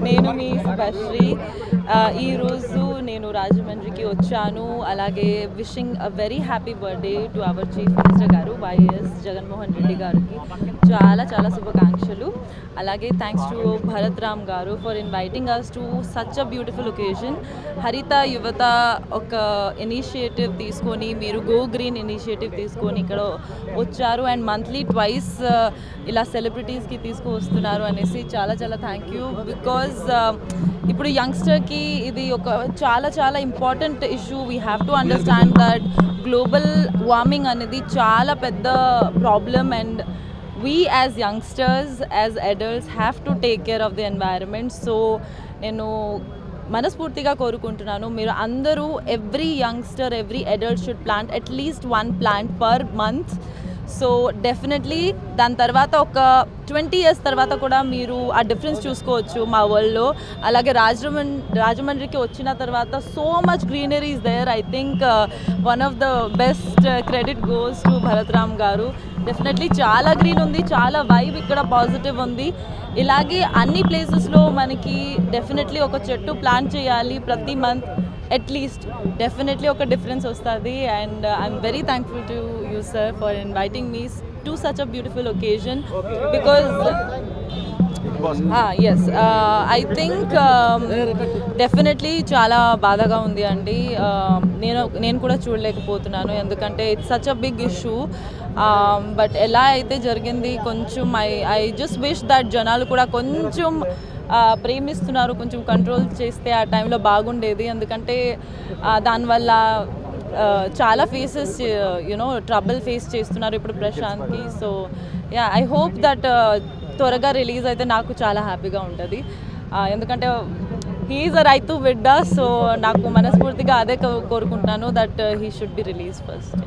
నేను మీ శుభశ్రీ ఈ రోజు నేను రాజమండ్రికి వచ్చాను. అలాగే wishing a very happy birthday to our chief minister గారు వైఎస్ జగన్మోహన్ రెడ్డి గారికి చాలా చాలా శుభాకాంక్షలు. అలాగే thanks to Bharat Ram garu for inviting us to such a beautiful occasion. హరిత యువత ఒక ఇనిషియేటివ్ తీసుకొని, మీరు గో గ్రీన్ ఇనిషియేటివ్ తీసుకొని ఇక్కడ వచ్చారు అండ్ మంత్లీ ట్వైస్ ఇలా సెలబ్రిటీస్కి తీసుకువస్తున్నారు అనేసి చాలా చాలా థ్యాంక్ యూ. బికాజ్ ఇప్పుడు యంగ్స్టర్కి ఇది ఒక చాలా చాలా important issue. We have to understand that global warming అనేది చాలా పెద్ద problem and we as youngsters, as adults have to take care of the environment. So నేను మనస్ఫూర్తిగా కోరుకుంటున్నాను మీరు అందరూ every youngster every adult should plant at least 1 plant per month. So definitely దాని తర్వాత ఒక 20 years తర్వాత కూడా మీరు ఆ డిఫరెన్స్ చూసుకోవచ్చు మా వరల్డ్లో. అలాగే రాజమండ్రికి వచ్చిన తర్వాత so much greenery is there. I think one of the best credit goes to Bharat Ram garu. Definitely చాలా గ్రీన్ ఉంది, చాలా వైబ్ ఇక్కడ పాజిటివ్ ఉంది. ఇలాగే అన్ని ప్లేసెస్లో మనకి డెఫినెట్లీ ఒక చెట్టు ప్లాంట్ చేయాలి ప్రతి మంత్ అట్లీస్ట్. డెఫినెట్లీ ఒక డిఫరెన్స్ వస్తుంది and I'm very thankful to you sir for inviting me to such a beautiful occasion. Because yes I think definitely చాలా బాధగా ఉంది అండి. నేను కూడా చూడలేకపోతున్నాను ఎందుకంటే it's such a big issue. But ఎలా అయితే జరిగింది కొంచెం ఐ జస్ట్ విష్ దట్ జనాలు కూడా కొంచెం ప్రేమిస్తున్నారు, కొంచెం కంట్రోల్ చేస్తే ఆ టైంలో బాగుండేది. ఎందుకంటే దానివల్ల చాలా ఫేసెస్ ట్రబుల్ ఫేస్ చేస్తున్నారు ఇప్పుడు ప్రశాంత్కి. So yeah, I hope that త్వరగా రిలీజ్ అయితే నాకు చాలా హ్యాపీగా ఉంటుంది. ఎందుకంటే హీ ఈజ్ అ రైతు బిడ్డ. సో నాకు మనస్ఫూర్తిగా అదే కోరుకుంటున్నాను that he should be release first.